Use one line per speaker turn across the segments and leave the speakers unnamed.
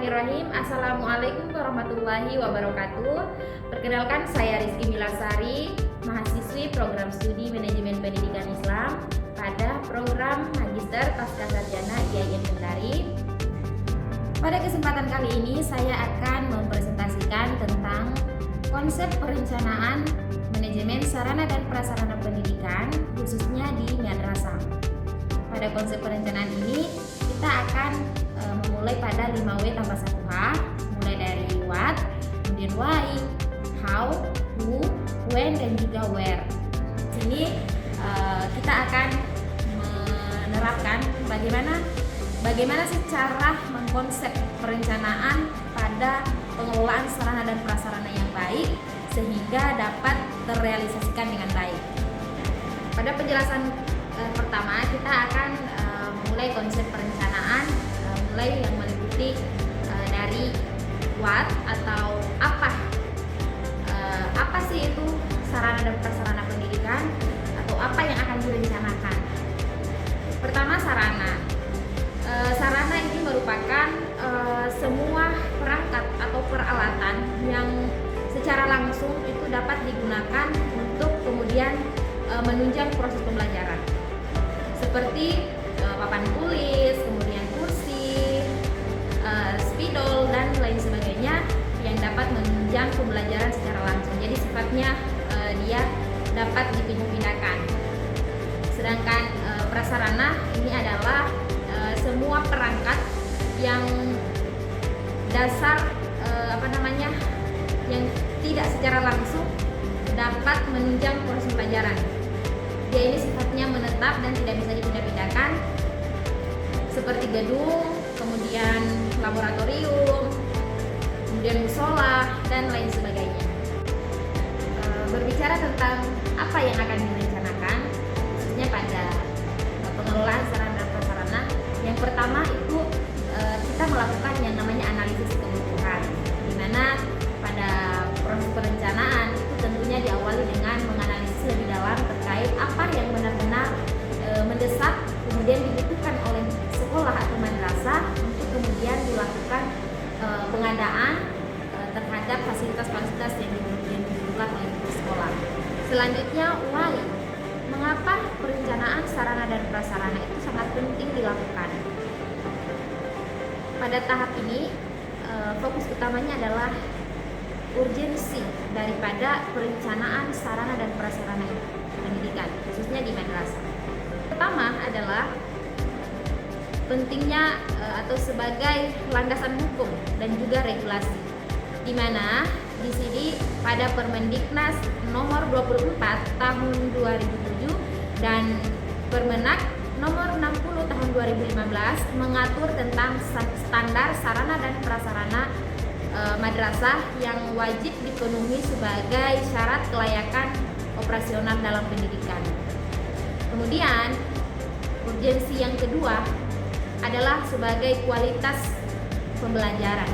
Bismillahirrahmanirrahim. Assalamualaikum warahmatullahi wabarakatuh. Perkenalkan, saya Rizky Milasari, mahasiswi program studi manajemen pendidikan Islam pada program Magister Pascasarjana IAIN Kendari. Pada kesempatan kali ini saya akan mempresentasikan tentang konsep perencanaan manajemen sarana dan prasarana pendidikan khususnya di madrasah. Pada konsep perencanaan ini kita akan memulai pada 5W tambah 1H, mulai dari what, kemudian why, how, who, when, dan juga where. Di sini kita akan menerapkan bagaimana sih cara mengkonsep perencanaan pada pengelolaan sarana dan prasarana yang baik sehingga dapat terrealisasikan dengan baik. Pada penjelasan pertama kita akan mulai konsep perencanaan, mulai yang meliputi dari what atau apa sih itu sarana dan prasarana pendidikan atau apa yang akan direncanakan. Pertama, sarana. Sarana ini merupakan semua perangkat atau peralatan yang secara langsung itu dapat digunakan untuk kemudian menunjang proses pembelajaran, seperti papan tulis, kemudian kursi, spidol, dan lain sebagainya yang dapat menunjang pembelajaran secara langsung. Jadi sifatnya dia dapat dipindah-pindahkan. Sedangkan prasarana ini adalah semua perangkat yang dasar yang tidak secara langsung dapat menunjang proses pembelajaran. Dia ini sifatnya menetap dan tidak bisa dipindah-pindahkan, seperti gedung, kemudian laboratorium, kemudian musola, dan lain sebagainya. Berbicara tentang apa yang akan direncanakan, khususnya pada pengelolaan sarana dan prasarana, yang pertama itu kita melakukan yang namanya analisis kebutuhan, di mana pada proses perencanaan itu tentunya diawali dengan menganalisis lebih dalam terkait apa yang benar-benar mendesak kemudian dibutuhkan oleh sekolah atau madrasah untuk kemudian dilakukan pengadaan terhadap fasilitas-fasilitas yang dibutuhkan oleh sekolah. Selanjutnya, why. Mengapa perencanaan sarana dan prasarana itu sangat penting dilakukan? Pada tahap ini fokus utamanya adalah urgensi daripada perencanaan sarana dan prasarana pendidikan khususnya di madrasah. Pertama adalah pentingnya atau sebagai landasan hukum dan juga regulasi, di mana di sini pada Permendiknas nomor 24 tahun 2007 dan Permenak nomor 60 tahun 2015 mengatur tentang standar sarana dan prasarana madrasah yang wajib dipenuhi sebagai syarat kelayakan operasional dalam pendidikan. Kemudian urgensi yang kedua adalah sebagai kualitas pembelajaran,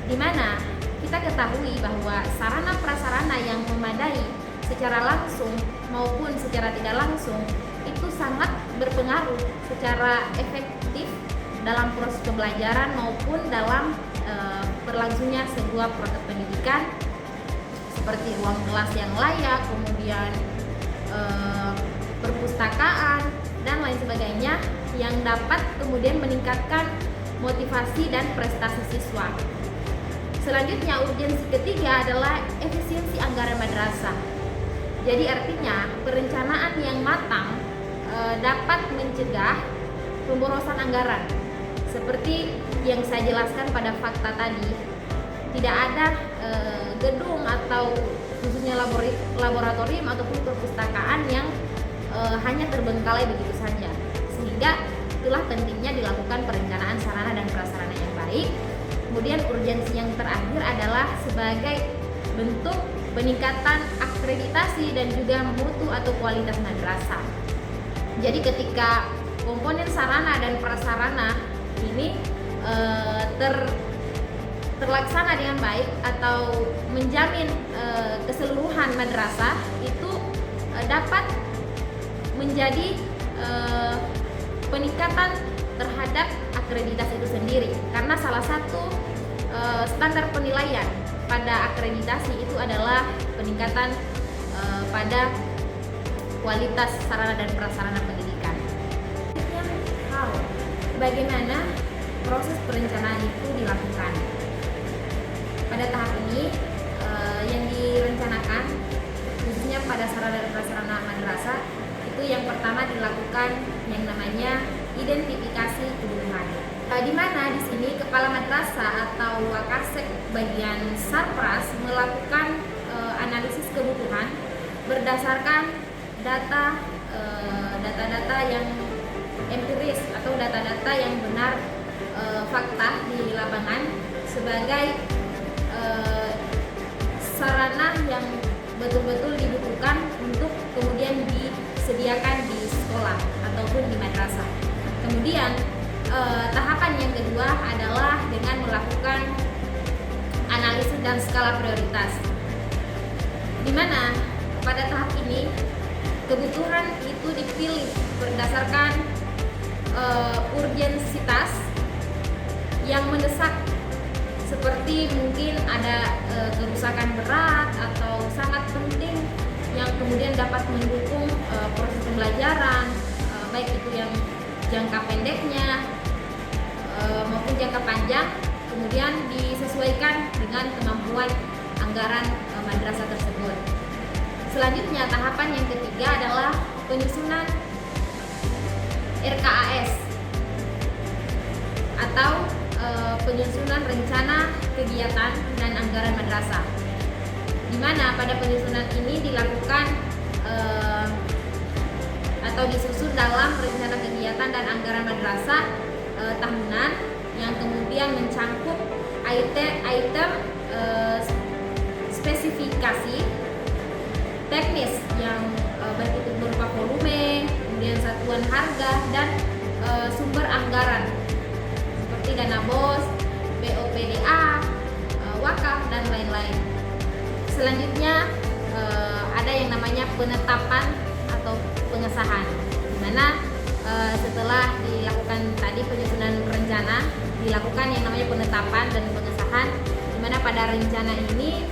di mana kita ketahui bahwa sarana prasarana yang memadai secara langsung maupun secara tidak langsung itu sangat berpengaruh secara efektif dalam proses pembelajaran maupun dalam berlangsungnya sebuah proses pendidikan, seperti ruang kelas yang layak, kemudian perpustakaan, dan lain sebagainya yang dapat kemudian meningkatkan motivasi dan prestasi siswa. Selanjutnya, urgensi ketiga adalah efisiensi anggaran madrasah. Jadi artinya perencanaan yang matang dapat mencegah pemborosan anggaran. Seperti yang saya jelaskan pada fakta tadi, tidak ada gedung atau khususnya laboratorium ataupun perpustakaan yang hanya terbengkalai begitu saja. Sehingga itulah pentingnya dilakukan perencanaan sarana dan prasarana yang baik. Kemudian urgensi yang terakhir adalah sebagai bentuk peningkatan akreditasi dan juga mutu atau kualitas madrasah. Jadi ketika komponen sarana dan prasarana ini terlaksana dengan baik atau menjamin keseluruhan madrasah, itu dapat menjadi peningkatan terhadap akreditasi itu sendiri, karena salah satu standar penilaian pada akreditasi itu adalah peningkatan pada kualitas sarana dan prasarana pendidikan. Bagaimana proses perencanaan itu dilakukan? Pada tahap ini yang direncanakan khususnya pada sarana dan prasarana madrasah itu yang pertama dilakukan yang namanya identifikasi kebutuhan. Di mana di sini kepala madrasah atau wakasek bagian sarpras melakukan analisis kebutuhan berdasarkan data-data yang empiris atau data-data yang benar, fakta di lapangan sebagai sarana yang betul-betul dibutuhkan untuk kemudian disediakan di sekolah ataupun di madrasah. Kemudian tahapan yang kedua adalah dengan melakukan analisis dan skala prioritas, di mana pada tahap ini kebutuhan itu dipilih berdasarkan urgensitas yang mendesak, seperti mungkin ada kerusakan berat atau sangat penting yang kemudian dapat mendukung proses pembelajaran, baik itu yang jangka pendeknya maupun jangka panjang, kemudian disesuaikan dengan kemampuan anggaran madrasah tersebut. Selanjutnya tahapan yang ketiga adalah penyusunan RKAS atau penyusunan rencana kegiatan dan anggaran madrasah, di mana pada penyusunan ini dilakukan atau disusun dalam rencana kegiatan dan anggaran madrasah tahunan yang kemudian mencangkup item spesifikasi teknis yang baik itu berupa volume, kemudian satuan harga dan sumber anggaran seperti dana BOS, BOPDA, wakaf dan lain-lain. Selanjutnya ada yang namanya penetapan atau pengesahan, di mana setelah dilakukan tadi penyusunan rencana, dilakukan yang namanya penetapan dan pengesahan, di mana pada rencana ini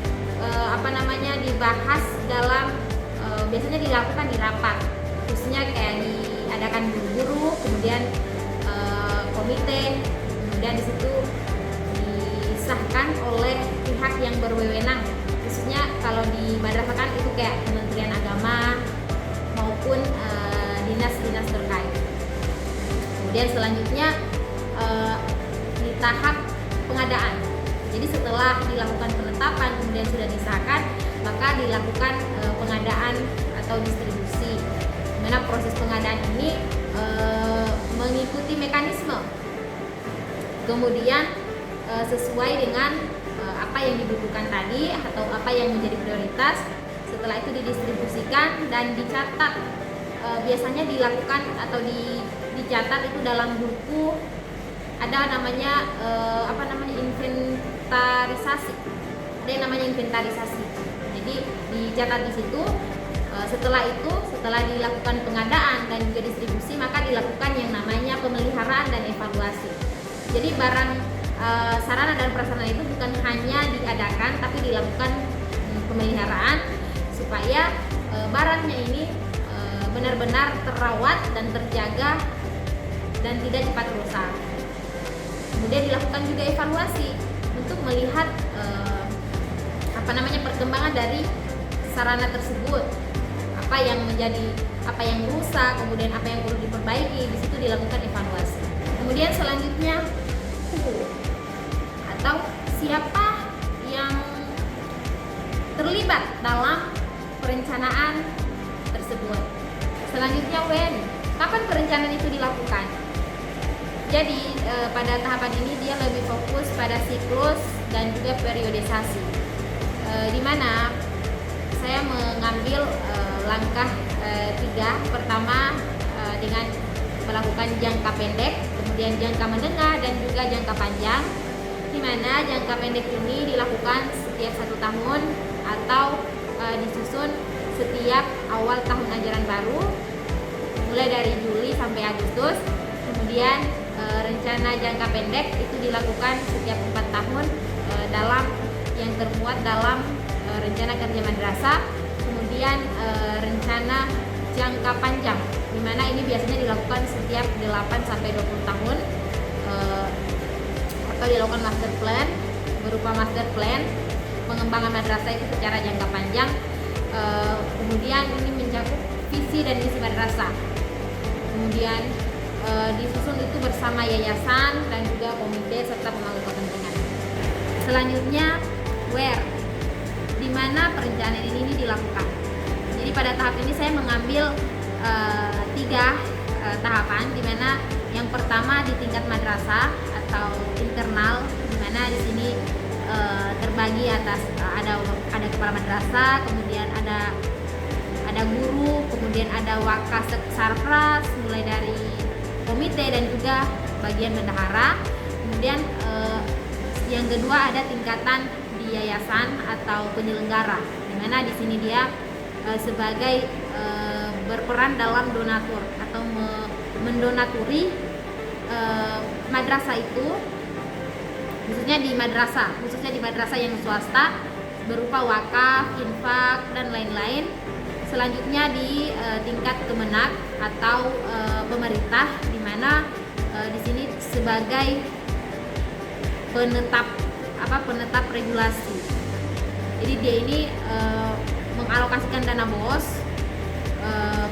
dibahas dalam biasanya dilakukan di rapat, khususnya kayak diadakan guru-guru, kemudian komite, kemudian di situ disahkan oleh pihak yang berwenang, khususnya kalau di madrasah kan itu kayak Kementerian Agama maupun dinas-dinas terkait. Kemudian selanjutnya di tahap pengadaan. Jadi setelah dilakukan penetapan kemudian sudah disahkan, maka dilakukan pengadaan atau distribusi. Di mana proses pengadaan ini mengikuti mekanisme. Kemudian sesuai dengan apa yang dibutuhkan tadi atau apa yang menjadi prioritas. Setelah itu didistribusikan dan dicatat. Biasanya dilakukan atau dicatat itu dalam buku, ada namanya inventarisasi. Ada yang namanya inventarisasi. Jadi dicatat di situ. Setelah dilakukan pengadaan dan juga distribusi, maka dilakukan yang namanya pemeliharaan dan evaluasi. Jadi barang sarana dan prasarana itu bukan hanya diadakan, tapi dilakukan pemeliharaan supaya barangnya ini benar-benar terawat dan terjaga dan tidak cepat rusak. Kemudian dilakukan juga evaluasi untuk melihat perkembangan dari sarana tersebut, apa yang rusak, kemudian apa yang perlu diperbaiki. Di situ dilakukan evaluasi. Kemudian selanjutnya atau siapa yang terlibat dalam perencanaan tersebut. Selanjutnya kapan perencanaan itu dilakukan? Jadi pada tahapan ini dia lebih fokus pada siklus dan juga periodisasi, di mana saya mengambil langkah 3. Pertama dengan melakukan jangka pendek, kemudian jangka menengah dan juga jangka panjang, di mana jangka pendek ini dilakukan setiap 1 tahun atau disusun setiap awal tahun ajaran baru, mulai dari Juli sampai Agustus. Kemudian rencana jangka pendek itu dilakukan setiap 4 tahun dalam yang termuat dalam rencana kerja madrasah, kemudian rencana jangka panjang, di mana ini biasanya dilakukan setiap 8 sampai 20 tahun, atau dilakukan master plan, berupa master plan pengembangan madrasah itu secara jangka panjang. Kemudian ini mencakup visi dan misi madrasah, kemudian disusun itu bersama yayasan dan juga komite serta pemangku kepentingan. Selanjutnya where, di mana perencanaan ini dilakukan. Jadi pada tahap ini saya mengambil 3 tahapan, di mana yang pertama di tingkat madrasah atau internal, di mana di sini terbagi atas ada kepala madrasah, kemudian ada guru, kemudian ada wakas sarpras, mulai dari komite dan juga bagian bendahara. Kemudian yang kedua ada tingkatan di yayasan atau penyelenggara, di mana di sini dia sebagai berperan dalam donatur atau mendonaturi madrasah itu, khususnya di madrasah yang swasta berupa wakaf, infak dan lain-lain. Selanjutnya di tingkat kemenak atau pemerintah, di mana di sini sebagai penetap regulasi. Jadi dia ini mengalokasikan dana BOS,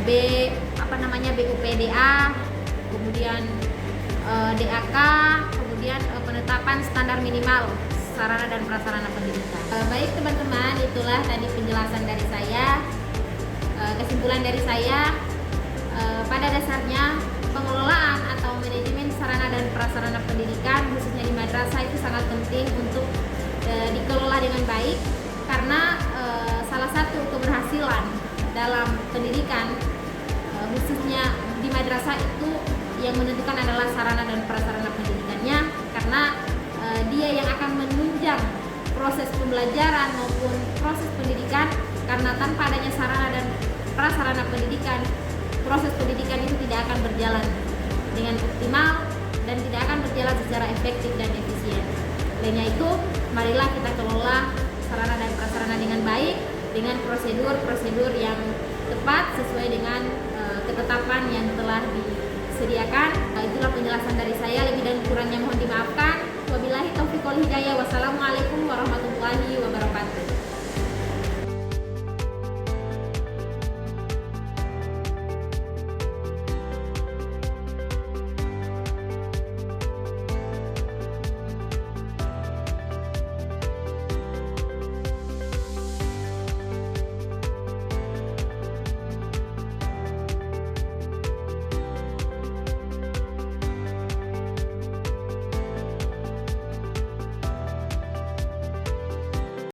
BUPDA, kemudian DAK, kemudian penetapan standar minimal sarana dan prasarana pendidikan. Baik teman-teman, itulah tadi penjelasan dari saya. Kesimpulan dari saya, pada dasarnya pengelolaan atau manajemen sarana dan prasarana pendidikan khususnya di madrasah itu sangat penting untuk dikelola dengan baik, karena salah satu keberhasilan dalam pendidikan khususnya di madrasah itu yang menentukan adalah sarana dan prasarana pendidikannya, karena dia yang akan menunjang proses pembelajaran maupun proses pendidikan, karena tanpa adanya sarana dan prasarana pendidikan, proses pendidikan itu tidak akan berjalan dengan optimal dan tidak akan berjalan secara efektif dan efisien. Olehnya itu, marilah kita kelola sarana dan prasarana dengan baik, dengan prosedur-prosedur yang tepat sesuai dengan ketetapan yang telah disediakan. Itulah penjelasan dari saya, lebih dan kurangnya mohon dimaafkan. Wabillahi taufiq wal hidayah. Wassalamualaikum warahmatullahi wabarakatuh.